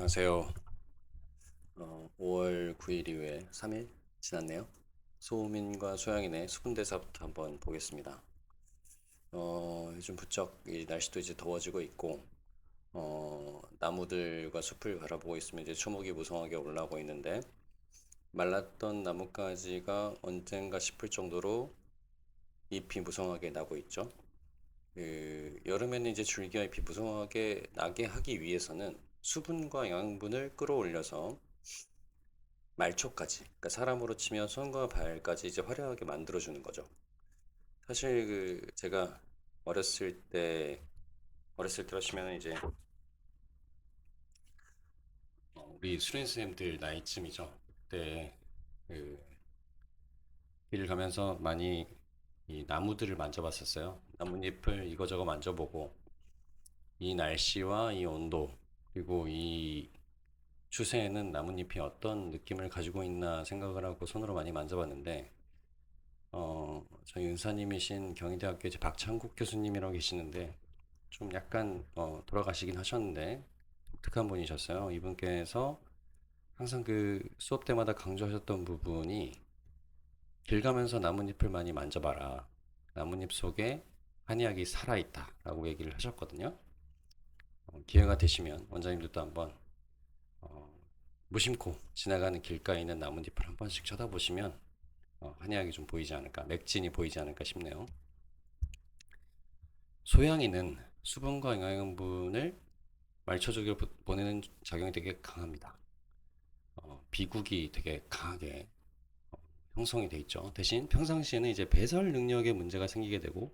안녕하세요. 5월 9일 이후에 3일 지났네요. 소우민과 소양인의 수분대사부터 한번 보겠습니다. 요즘 부쩍 이 날씨도 이제 더워지고 있고, 나무들과 숲을 바라보고 있으면 이제 초목이 무성하게 올라오고 있는데, 말랐던 나뭇가지가 언젠가 싶을 정도로 잎이 무성하게 나고 있죠. 여름에는 이제 줄기와 잎이 무성하게 나게 하기 위해서는 수분과 영양분을 끌어올려서 말초까지, 그러니까 사람으로 치면 손과 발까지 이제 화려하게 만들어주는 거죠. 사실 제가 어렸을 때, 어렸을 때라시면 이제 우리 수련 선생님들 나이쯤이죠. 그때 그 길을 가면서 많이 이 나무들을 만져봤었어요. 나뭇잎을 이거저거 만져보고 이 날씨와 이 온도 그리고 이 추세에는 나뭇잎이 어떤 느낌을 가지고 있나 생각을 하고 손으로 많이 만져봤는데 저희 은사님이신 경희대학교 이제 박창국 교수님이라고 계시는데 좀 약간 돌아가시긴 하셨는데 독특한 분이셨어요. 이분께서 항상 그 수업 때마다 강조하셨던 부분이 길 가면서 나뭇잎을 많이 만져봐라. 나뭇잎 속에 한의학이 살아있다라고 얘기를 하셨거든요. 기회가 되시면 원장님들도 한번 어, 무심코 지나가는 길가에 있는 나뭇잎을 한 번씩 쳐다보시면 한의학이 좀 보이지 않을까, 맥진이 보이지 않을까 싶네요. 소양이는 수분과 영양분을 말초적으로 보내는 작용이 되게 강합니다. 비국이 되게 강하게 형성이 돼 있죠. 대신 평상시에는 이제 배설 능력에 문제가 생기게 되고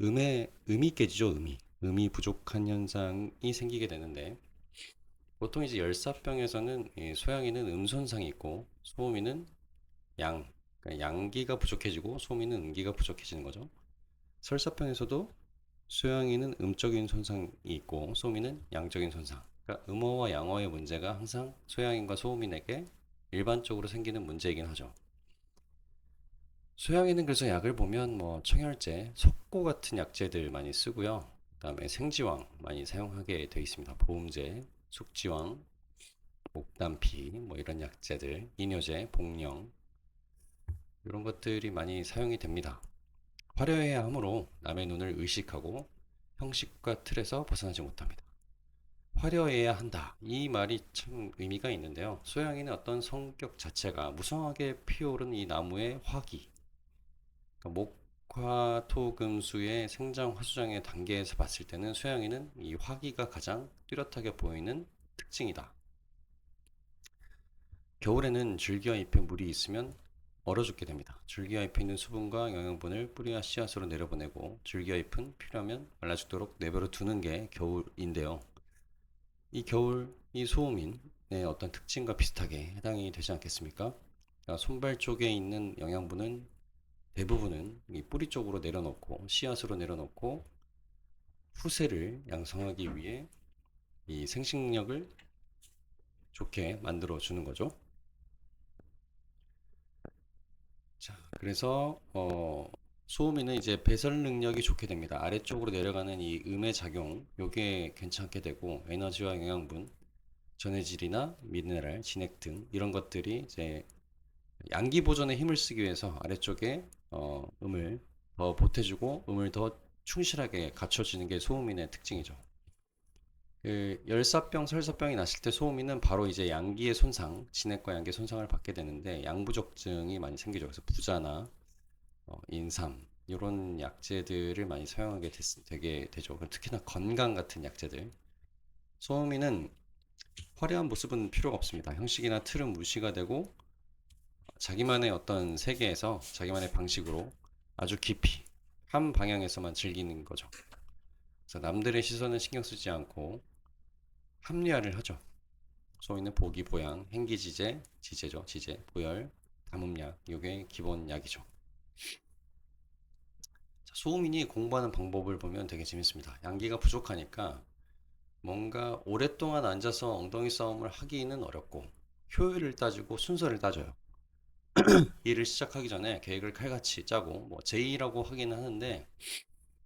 음이 깨지죠. 음이 부족한 현상이 생기게 되는데 보통 이제 열사병에서는 소양이는 손상이 있고 소음이는 그러니까 양기가 부족해지고 소음이는 음기가 부족해지는 거죠. 설사병에서도 소양이는 음적인 손상이 있고 소음이는 양적인 손상. 그러니까 음어와 양어의 문제가 항상 소양인과 소음인에게 일반적으로 생기는 문제이긴 하죠. 소양인은 그래서 약을 보면 뭐 청열제, 석고 같은 약재들 많이 쓰고요. 그다음에 생지왕 많이 사용하게 되어 있습니다. 보음제, 숙지왕, 목담피 뭐 이런 약재들, 이뇨제, 복령 이런 것들이 많이 사용이 됩니다. 화려해야 하므로 남의 눈을 의식하고 형식과 틀에서 벗어나지 못합니다. 화려해야 한다. 이 말이 참 의미가 있는데요. 소양인의 어떤 성격 자체가 무성하게 피어오른 이 나무의 화기, 그러니까 목화토금수의 생장 화수장의 단계에서 봤을 때는 소양인은 이 화기가 가장 뚜렷하게 보이는 특징이다. 겨울에는 줄기와 잎에 물이 있으면 얼어 죽게 됩니다. 줄기와 잎에 있는 수분과 영양분을 뿌리와 씨앗으로 내려보내고 줄기와 잎은 필요하면 말라 죽도록 내버려 두는 게 겨울인데요. 이 겨울, 이 소음인의 어떤 특징과 비슷하게 해당이 되지 않겠습니까? 그러니까 손발 쪽에 있는 영양분은 대부분은 이 뿌리 쪽으로 내려놓고 씨앗으로 내려놓고 후세를 양성하기 위해 이 생식력을 좋게 만들어 주는 거죠. 자, 그래서 소음이는 이제 배설 능력이 좋게 됩니다. 아래쪽으로 내려가는 이 음의 작용, 요게 괜찮게 되고 에너지와 영양분, 전해질이나 미네랄, 진액 등 이런 것들이 이제 양기 보존에 힘을 쓰기 위해서 아래쪽에 음을 더 보태주고 음을 더 충실하게 갖춰주는 게 소음인의 특징이죠. 그 열사병, 설사병이 났을 때 소음인은 바로 이제 양기의 손상, 진액과 양기의 손상을 받게 되는데 양부족증이 많이 생기죠. 그래서 부자나 인삼 이런 약재들을 많이 사용하게 되게 되죠. 특히나 건강 같은 약재들. 소음인은 화려한 모습은 필요가 없습니다. 형식이나 틀은 무시가 되고 자기만의 어떤 세계에서 자기만의 방식으로 아주 깊이 한 방향에서만 즐기는 거죠. 그래서 남들의 시선을 신경 쓰지 않고 합리화를 하죠. 소위는 보기, 보양, 행기지제, 지제죠. 지제, 보열, 담음약, 이게 기본 약이죠. 소음인이 공부하는 방법을 보면 되게 재밌습니다. 양기가 부족하니까 뭔가 오랫동안 앉아서 엉덩이 싸움을 하기는 어렵고 효율을 따지고 순서를 따져요. 일을 시작하기 전에 계획을 칼같이 짜고 뭐 제의라고 하기는 하는데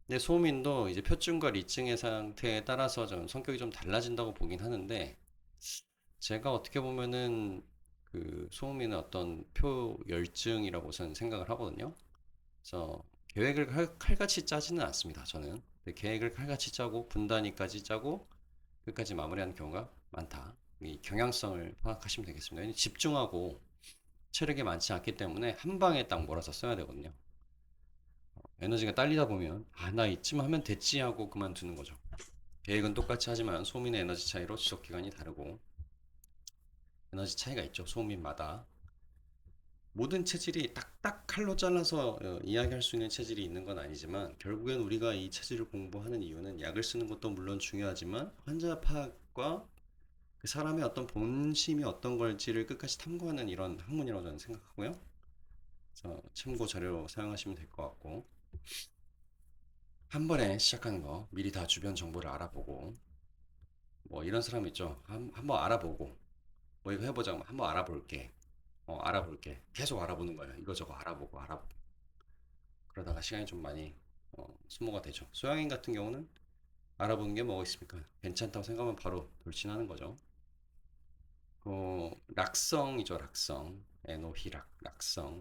근데 소음인도 이제 표증과 리증의 상태에 따라서 좀 성격이 좀 달라진다고 보긴 하는데 제가 어떻게 보면은 그 소음이는 어떤 표열증이라고 저는 생각을 하거든요. 그래서 계획을 칼같이 짜지는 않습니다. 저는. 근데 계획을 칼같이 짜고 분단위까지 짜고 끝까지 마무리하는 경우가 많다. 이 경향성을 파악하시면 되겠습니다. 집중하고 체력이 많지 않기 때문에 한 방에 딱 몰아서 써야 되거든요. 에너지가 딸리다 보면 나 이쯤 하면 됐지 하고 그만두는 거죠. 계획은 똑같이 하지만 소민의 에너지 차이로 지속 기간이 다르고 에너지 차이가 있죠. 소민마다. 모든 체질이 딱딱 칼로 잘라서 이야기할 수 있는 체질이 있는 건 아니지만 결국엔 우리가 이 체질을 공부하는 이유는 약을 쓰는 것도 물론 중요하지만 환자 파악과 그 사람의 어떤 본심이 어떤 걸지를 끝까지 탐구하는 이런 학문이라고 저는 생각하고요. 그래서 참고 자료 사용하시면 될 것 같고 한 번에 시작하는 거 미리 다 주변 정보를 알아보고 뭐 이런 사람 있죠. 한번 알아보고 뭐 이거 해보자. 한번 알아볼게. 알아볼게. 계속 알아보는 거예요. 이거저거 알아보고 알아보고. 그러다가 시간이 좀 많이 소모가 되죠. 소양인 같은 경우는 알아보는 게 뭐가 있습니까? 괜찮다고 생각하면 바로 돌진하는 거죠. 락성이죠, 락성. 에노히락,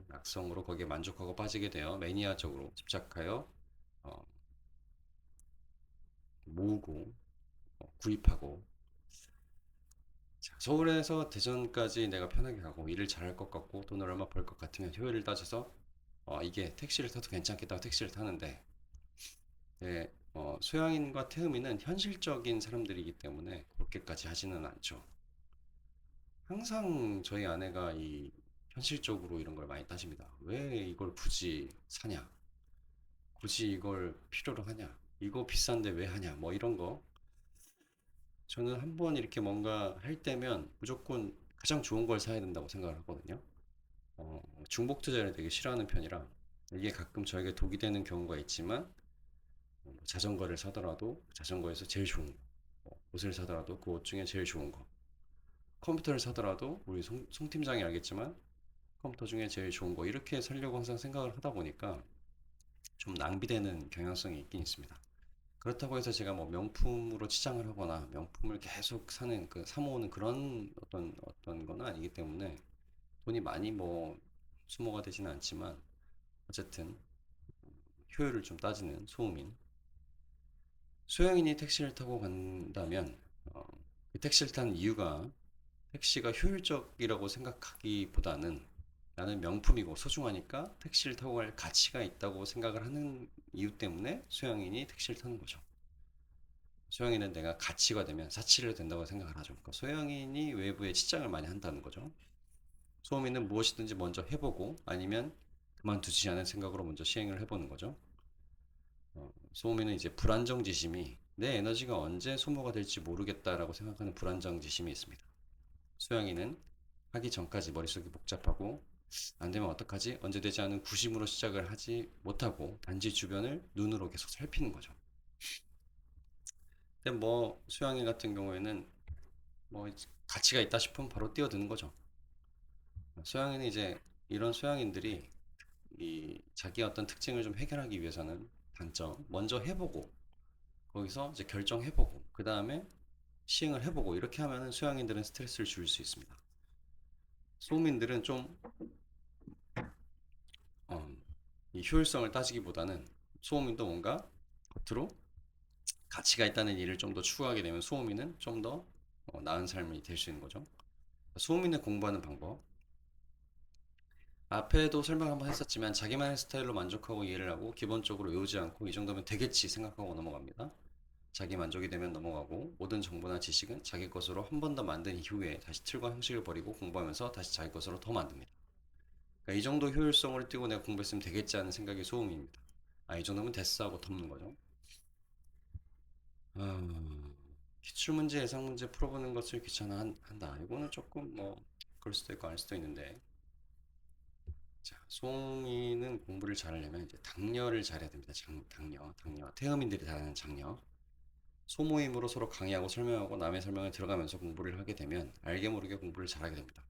락성으로 거기에 만족하고 빠지게 되어 매니아적으로 집착하여 어, 모으고 구입하고 자, 서울에서 대전까지 내가 편하게 가고 일을 잘할 것 같고 돈을 얼마 벌 것 같으면 효율을 따져서 이게 택시를 타도 괜찮겠다고 택시를 타는데 소양인과 태음인은 현실적인 사람들이기 때문에 그렇게까지 하지는 않죠. 항상 저희 아내가 이 현실적으로 이런 걸 많이 따집니다. 왜 이걸 굳이 사냐? 굳이 이걸 필요로 하냐? 이거 비싼데 왜 하냐? 뭐 이런 거. 저는 한번 이렇게 뭔가 할 때면 무조건 가장 좋은 걸 사야 된다고 생각을 하거든요. 중복 투자를 되게 싫어하는 편이라 이게 가끔 저에게 독이 되는 경우가 있지만 자전거를 사더라도 자전거에서 제일 좋은 거, 옷을 사더라도 그 옷 중에 제일 좋은 거, 컴퓨터를 사더라도 우리 송 팀장이 알겠지만 컴퓨터 중에 제일 좋은 거 이렇게 살려고 항상 생각을 하다 보니까 좀 낭비되는 경향성이 있긴 있습니다. 그렇다고 해서 제가 뭐 명품으로 치장을 하거나 명품을 계속 사는 그 사모으는 그런 어떤 거는 아니기 때문에 돈이 많이 뭐 수모가 되지는 않지만 어쨌든 효율을 좀 따지는 소음인 소형인이 택시를 타고 간다면 어, 그 택시를 타는 이유가 택시가 효율적이라고 생각하기보다는 나는 명품이고 소중하니까 택시를 타고 갈 가치가 있다고 생각을 하는 이유 때문에 소형인이 택시를 타는 거죠. 소형인은 내가 가치가 되면 사치를 된다고 생각을 하죠. 그러니까 소형인이 외부에 치장을 많이 한다는 거죠. 소음인은 무엇이든지 먼저 해보고 아니면 그만두지 않은 생각으로 먼저 시행을 해보는 거죠. 소음인은 이제 불안정지심이 내 에너지가 언제 소모가 될지 모르겠다라고 생각하는 불안정지심이 있습니다. 소양이는 하기 전까지 머릿속이 복잡하고 안 되면 어떡하지? 언제 되지 않은 구심으로 시작을 하지 못하고 단지 주변을 눈으로 계속 살피는 거죠. 근데 뭐 소양이 같은 경우에는 뭐 가치가 있다 싶으면 바로 뛰어드는 거죠. 소양이는 이제 이런 소양인들이 이 자기 어떤 특징을 좀 해결하기 위해서는 단점 먼저 해보고 거기서 이제 결정해보고 그 다음에 시행을 해보고 이렇게 하면은 소양인들은 스트레스를 줄 수 있습니다. 소음인들은 좀 어, 이 효율성을 따지기보다는 소음인도 뭔가 겉으로 가치가 있다는 일을 좀 더 추구하게 되면 소음인은 좀 더 나은 삶이 될 수 있는 거죠. 소음인을 공부하는 방법. 앞에도 설명 한번 했었지만 자기만의 스타일로 만족하고 이해를 하고 기본적으로 외우지 않고 이 정도면 되겠지 생각하고 넘어갑니다. 자기 만족이 되면 넘어가고 모든 정보나 지식은 자기 것으로 한 번 더 만든 이후에 다시 틀과 형식을 버리고 공부하면서 다시 자기 것으로 더 만듭니다. 그러니까 이 정도 효율성을 띄고 내가 공부했으면 되겠지 하는 생각이 소음입니다. 이 정도면 됐어 하고 덮는 거죠. 기출문제, 예상문제 풀어보는 것을 귀찮아한다. 이거는 조금 뭐 그럴 수도 있고 아닐 수도 있는데 자, 송이는 공부를 잘하려면 이제 당려를 잘해야 됩니다. 당려. 태음인들이 잘하는 장려. 소모임으로 서로 강의하고 설명하고 남의 설명을 들어가면서 공부를 하게 되면 알게 모르게 공부를 잘하게 됩니다.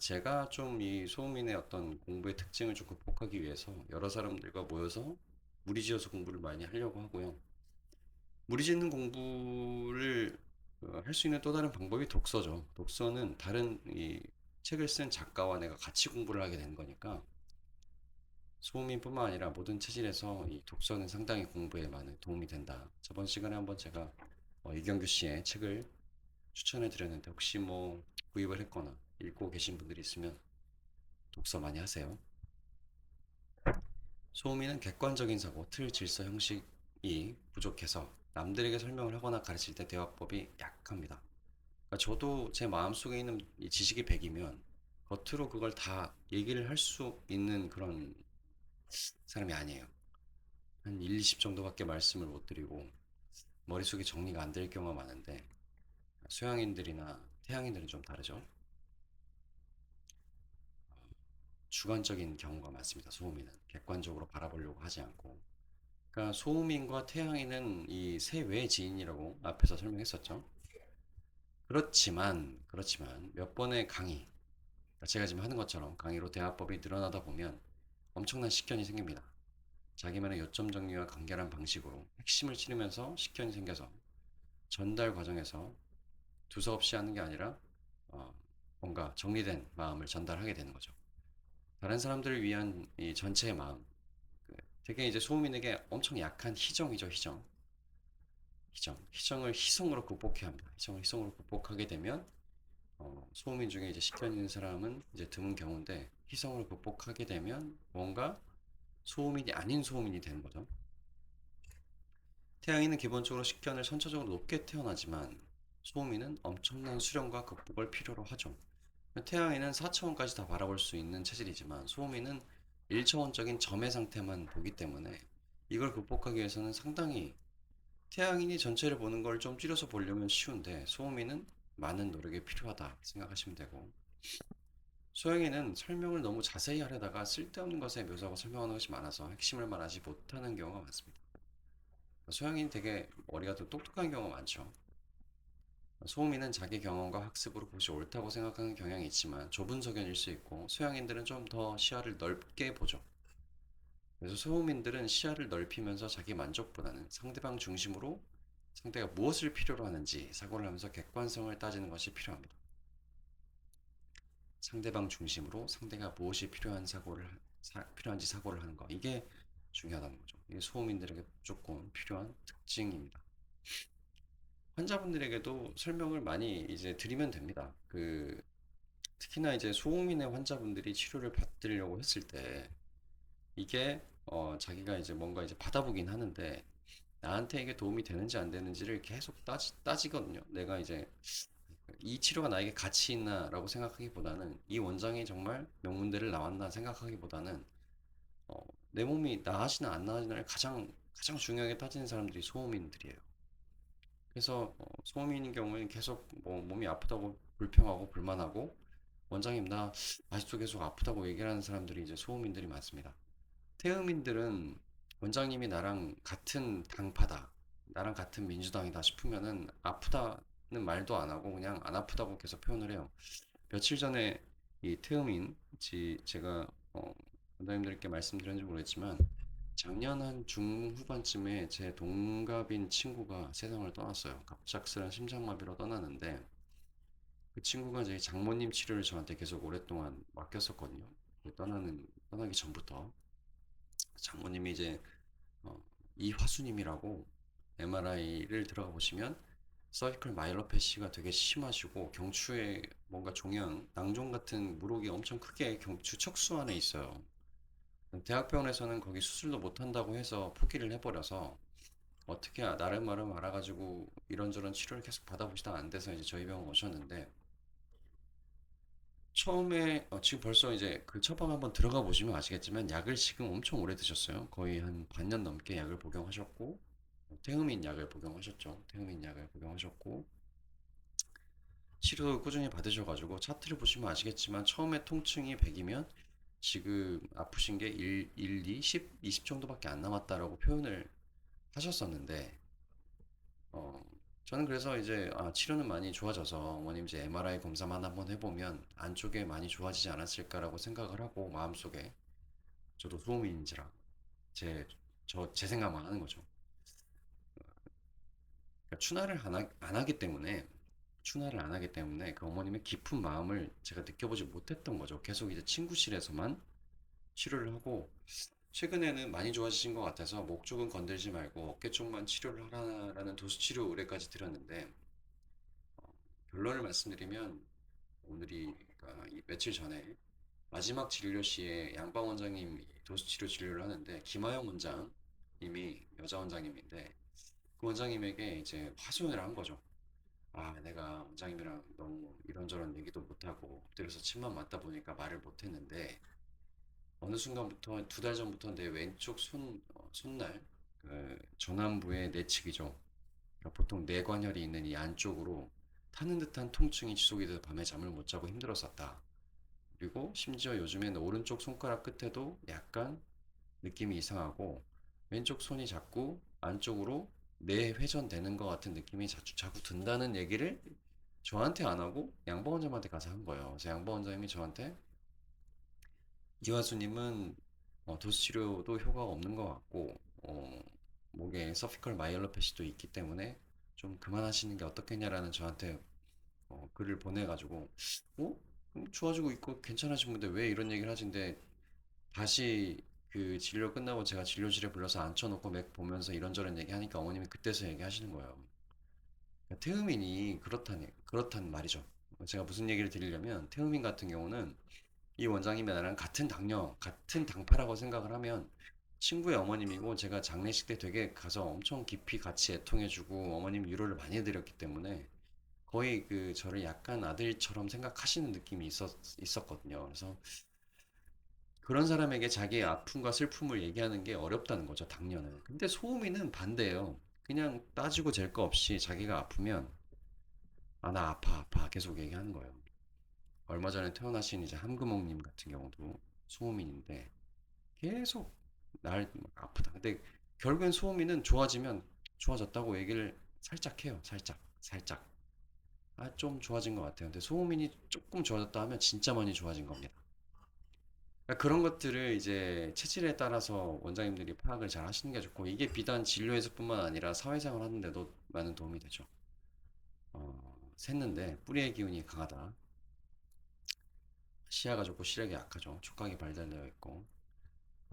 제가 좀 이 소음인의 어떤 공부의 특징을 좀 극복하기 위해서 여러 사람들과 모여서 무리지어서 공부를 많이 하려고 하고요. 무리짓는 공부를 할 수 있는 또 다른 방법이 독서죠. 독서는 다른 이 책을 쓴 작가와 내가 같이 공부를 하게 되는 거니까 소음인뿐만 아니라 모든 체질에서 이 독서는 상당히 공부에 많은 도움이 된다. 저번 시간에 한번 제가 이경규 씨의 책을 추천해 드렸는데 혹시 뭐 구입을 했거나 읽고 계신 분들이 있으면 독서 많이 하세요. 소음인은 객관적인 사고, 틀, 질서, 형식이 부족해서 남들에게 설명을 하거나 가르칠 때 대화법이 약합니다. 그러니까 저도 제 마음속에 있는 이 지식이 100이면 겉으로 그걸 다 얘기를 할 수 있는 그런 사람이 아니에요. 한 1, 20 정도밖에 말씀을 못 드리고 머릿속에 정리가 안 될 경우가 많은데 소양인들이나 태양인들은 좀 다르죠. 주관적인 경우가 많습니다. 소음인은 객관적으로 바라보려고 하지 않고. 그러니까 소음인과 태양인은 이 세외 지인이라고 앞에서 설명했었죠. 그렇지만 몇 번의 강의, 그러니까 제가 지금 하는 것처럼 강의로 대화법이 늘어나다 보면 엄청난 식견이 생깁니다. 자기만의 요점 정리와 간결한 방식으로 핵심을 찌르면서 식견이 생겨서 전달 과정에서 두서없이 하는 게 아니라 어, 뭔가 정리된 마음을 전달하게 되는 거죠. 다른 사람들을 위한 이 전체의 마음. 되게 이제 소음인에게 엄청 약한 희정이죠, 희정. 희정을 희성으로 극복해야 합니다. 희정을 희성으로 극복하게 되면 소음인 중에 이제 식견 있는 사람은 이제 드문 경우인데 희성을 극복하게 되면 뭔가 소음인이 아닌 소음인이 되는 거죠. 태양인은 기본적으로 식견을 선천적으로 높게 태어나지만 소음인은 엄청난 수련과 극복을 필요로 하죠. 태양인은 4차원까지 다 바라볼 수 있는 체질이지만 소음인은 1차원적인 점의 상태만 보기 때문에 이걸 극복하기 위해서는 상당히 태양인이 전체를 보는 걸 좀 줄여서 보려면 쉬운데 소음인은 많은 노력이 필요하다 생각하시면 되고 소양인은 설명을 너무 자세히 하려다가 쓸데없는 것에 묘사하고 설명하는 것이 많아서 핵심을 말하지 못하는 경우가 많습니다. 소양인이 되게 머리가 좀 똑똑한 경우가 많죠. 소음인은 자기 경험과 학습으로 그것이 옳다고 생각하는 경향이 있지만 좁은 소견일 수 있고 소양인들은 좀 더 시야를 넓게 보죠. 그래서 소음인들은 시야를 넓히면서 자기 만족보다는 상대방 중심으로 상대가 무엇을 필요로 하는지 사고를 하면서 객관성을 따지는 것이 필요합니다. 상대방 중심으로 상대가 무엇이 필요한지 사고를 하는 거 이게 중요하다는 거죠. 이게 소음인들에게 무조건 필요한 특징입니다. 환자분들에게도 설명을 많이 이제 드리면 됩니다. 특히나 이제 소음인의 환자분들이 치료를 받으려고 했을 때 이게 자기가 이제 뭔가 이제 받아보긴 하는데 나한테 이게 도움이 되는지 안 되는지를 계속 따지거든요. 내가 이제 이 치료가 나에게 가치 있나라고 생각하기보다는 이 원장이 정말 명문대를 나왔나 생각하기보다는 내 몸이 나아지나 안 나아지나를 가장 중요하게 따지는 사람들이 소음인들이에요. 그래서 소음인인 경우에는 계속 뭐 몸이 아프다고 불평하고 불만하고 원장님 나 아직도 계속 아프다고 얘기를 하는 사람들이 이제 소음인들이 많습니다. 태음인들은 원장님이 나랑 같은 당파다, 나랑 같은 민주당이다 싶으면은 아프다는 말도 안 하고 그냥 안 아프다고 계속 표현을 해요. 며칠 전에 이 태음인, 제가 원장님들께 말씀드렸는지 모르겠지만 작년 한 중후반쯤에 제 동갑인 친구가 세상을 떠났어요. 갑작스런 심장마비로 떠나는데 그 친구가 제 장모님 치료를 저한테 계속 오랫동안 맡겼었거든요. 떠나기 전부터. 장모님이 이제 어, 이화수님이라고 MRI를 들어가 보시면 서지컬 마이로패시가 되게 심하시고 경추에 뭔가 낭종 같은 물혹이 엄청 크게 경추 척수 안에 있어요. 대학병원에서는 거기 수술도 못 한다고 해서 포기를 해버려서 어떻게 나름 알아가지고 이런저런 치료를 계속 받아보시다 안 돼서 이제 저희 병원 오셨는데 처음에 지금 벌써 이제 그 처방 한번 들어가 보시면 아시겠지만 약을 지금 엄청 오래 드셨어요. 거의 한 반년 넘게 약을 복용하셨고 태음인 약을 복용하셨죠. 태음인 약을 복용하셨고 치료 꾸준히 받으셔가지고 차트를 보시면 아시겠지만 처음에 통증이 100이면 지금 아프신 게 2, 10, 20 정도밖에 안 남았다라고 표현을 하셨었는데 어, 저는 그래서 이제 치료는 많이 좋아져서 어머님 이제 MRI 검사만 한번 해보면 안쪽에 많이 좋아지지 않았을까라고 생각을 하고 마음속에 저도 소음인인지라 제 생각만 하는 거죠. 그러니까 추나를 안 하기 때문에 추나를 안 하기 때문에 그 어머님의 깊은 마음을 제가 느껴보지 못했던 거죠. 계속 이제 친구실에서만 치료를 하고 최근에는 많이 좋아지신 것 같아서 목 쪽은 건들지 말고 어깨 쪽만 치료를 하라라는 도수치료 의뢰까지 드렸는데 결론을 말씀드리면 오늘이 며칠 전에 마지막 진료 시에 양방 원장님 도수치료 진료를 하는데 김하영 원장님이 여자 원장님인데 그 원장님에게 이제 하소연을 한 거죠. 아, 내가 원장님이랑 너무 이런저런 얘기도 못하고 엎드려서 침만 맞다 보니까 말을 못했는데 어느 순간부터 두 달 전부터 내 왼쪽 손날 그 전완부의 내측이죠. 그러니까 보통 뇌관혈이 있는 이 안쪽으로 타는 듯한 통증이 지속이 돼서 밤에 잠을 못 자고 힘들었었다. 그리고 심지어 요즘엔 오른쪽 손가락 끝에도 약간 느낌이 이상하고 왼쪽 손이 자꾸 안쪽으로 내회전되는 것 같은 느낌이 자꾸 든다는 얘기를 저한테 안 하고 양보 원장님한테 가서 한 거예요. 그래서 양보 원장님이 저한테 이화수님은 도수 치료도 효과가 없는 것 같고 목에 서피컬 마이엘로패시도 있기 때문에 좀 그만하시는 게 어떻겠냐라는 저한테 글을 보내가지고 좋아지고 있고 괜찮으신 분데 왜 이런 얘기를 하신데 다시 그 진료 끝나고 제가 진료실에 불러서 앉혀놓고 맥 보면서 이런저런 얘기하니까 어머님이 그때서 얘기하시는 거예요. 그러니까 태음인이 그렇단 말이죠. 제가 무슨 얘기를 드리려면 태음인 같은 경우는 이 원장님이 나랑 같은 당뇨, 같은 당파라고 생각을 하면 친구의 어머님이고 제가 장례식 때 되게 가서 엄청 깊이 같이 애통해주고 어머님 위로를 많이 해드렸기 때문에 거의 그 저를 약간 아들처럼 생각하시는 느낌이 있었거든요. 그래서 그런 사람에게 자기의 아픔과 슬픔을 얘기하는 게 어렵다는 거죠, 당뇨는. 근데 소음이는 반대예요. 그냥 따지고 잴 거 없이 자기가 아프면 아, 나 아파, 아파 계속 얘기하는 거예요. 얼마 전에 태어나신 이제 함금옥님 같은 경우도 소음인인데 계속 날 아프다. 근데 결국엔 소음이는 좋아지면 좋아졌다고 얘기를 살짝 해요. 살짝, 살짝. 아, 좀 좋아진 것 같아요. 근데 소음인이 조금 좋아졌다 하면 진짜 많이 좋아진 겁니다. 그러니까 그런 것들을 이제 체질에 따라서 원장님들이 파악을 잘 하시는 게 좋고 이게 비단 진료에서뿐만 아니라 사회생활 하는데도 많은 도움이 되죠. 샜는데 뿌리의 기운이 강하다. 시야가 좋고 시력이 약하죠. 촉각이 발달되어 있고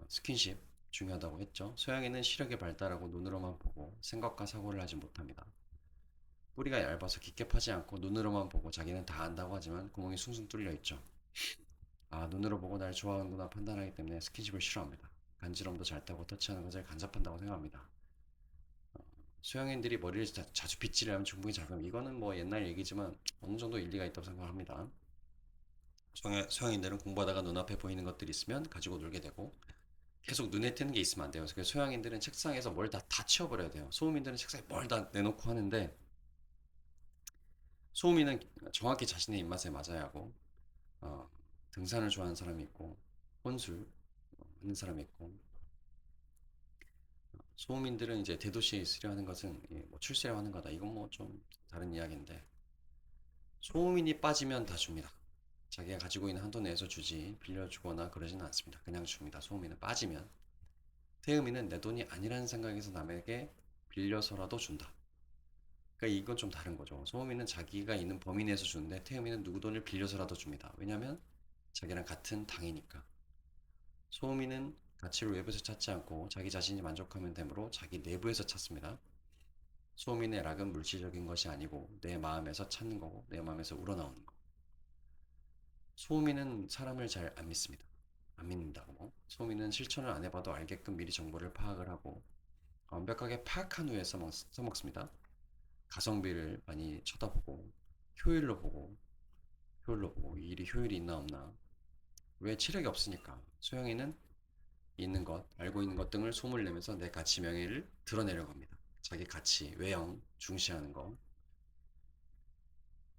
스킨십 중요하다고 했죠. 소양이는 시력이 발달하고 눈으로만 보고 생각과 사고를 하지 못합니다. 뿌리가 얇아서 깊게 파지 않고 눈으로만 보고 자기는 다 안다고 하지만 구멍이 숭숭 뚫려 있죠. 아, 눈으로 보고 날 좋아하는구나 판단하기 때문에 스킨십을 싫어합니다. 간지럼도 잘 타고 터치하는 것을 간섭한다고 생각합니다. 소형인들이 머리를 자주 빗질하면 중풍이 작음. 이거는 뭐 옛날 얘기지만 어느 정도 일리가 있다고 생각합니다. 소형인들은 공부하다가 눈앞에 보이는 것들이 있으면 가지고 놀게 되고 계속 눈에 띄는 게 있으면 안 돼요. 그래서 소형인들은 책상에서 뭘 다 치워버려야 돼요. 소음인들은 책상에 뭘 다 내놓고 하는데 소음인은 정확히 자신의 입맛에 맞아야 하고 어, 등산을 좋아하는 사람이 있고 혼술 하는 사람이 있고 소음인들은 이제 대도시에 있으려 하는 것은 뭐 출세려 하는 거다. 이건 뭐 좀 다른 이야기인데 소음인이 빠지면 다 줍니다. 자기가 가지고 있는 한도 내에서 주지 빌려주거나 그러지는 않습니다. 그냥 줍니다. 소음인은 빠지면 태음인은 내 돈이 아니라는 생각에서 남에게 빌려서라도 준다. 그러니까 이건 좀 다른 거죠. 소음인은 자기가 있는 범위 내에서 주는데 태음인은 누구 돈을 빌려서라도 줍니다. 왜냐하면 자기랑 같은 당이니까. 소음인은 가치를 외부에서 찾지 않고 자기 자신이 만족하면 되므로 자기 내부에서 찾습니다. 소음인의 락은 물질적인 것이 아니고 내 마음에서 찾는 거고 내 마음에서 우러나오는 거. 소음인은 사람을 잘 안 믿습니다. 안 믿는다고. 소음인은 실천을 안 해봐도 알게끔 미리 정보를 파악을 하고 완벽하게 파악한 후에 써먹습니다. 가성비를 많이 쳐다보고 효율로 보고 효율로 보고 이 일이 효율이 있나 없나. 왜 체력이 없으니까. 소영이는 있는 것, 알고 있는 것 등을 소문을 내면서 내 가치 명예를 드러내려고 합니다. 자기 가치, 외형 중시하는 거.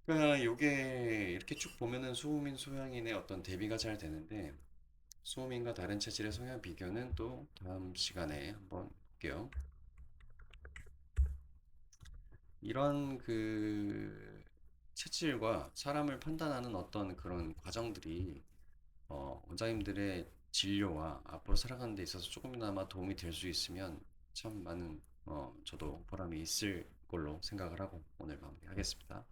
그러니까 이게 이렇게 쭉 보면은 소음인 소양인의 어떤 대비가 잘 되는데 소음인과 다른 체질의 성향 비교는 또 다음 시간에 한번 볼게요. 이런 그 체질과 사람을 판단하는 어떤 그런 과정들이 원장님들의 진료와 앞으로 살아가는 데 있어서 조금이나마 도움이 될 수 있으면 참 많은 저도 보람이 있을 걸로 생각을 하고 오늘 마무리하겠습니다.